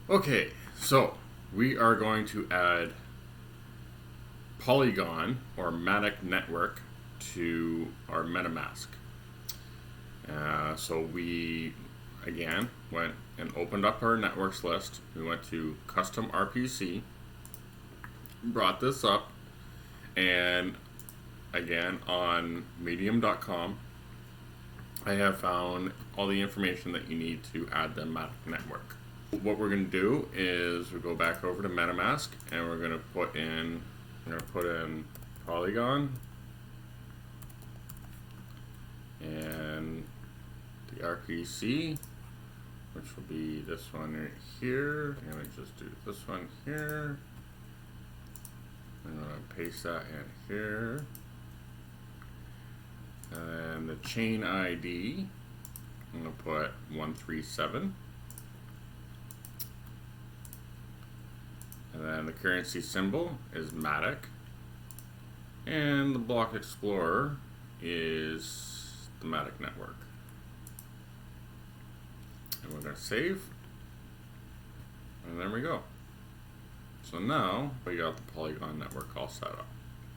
Okay, so we are going to add Polygon or Matic network to our Metamask. So we again went and opened up our networks list. We went to custom RPC, brought this up, and again on medium.com I have found all the information that you need to add the Matic network. What we're going to do is we go back over to Metamask and we're going to put in Polygon and the RPC, which will be this one right here. I'm going to just do this one here. I'm going to paste that in here. And the chain ID, I'm going to put 137. And then the currency symbol is Matic. And the block explorer is the Matic network. And we're going to save. And there we go. So now we got the Polygon network all set up.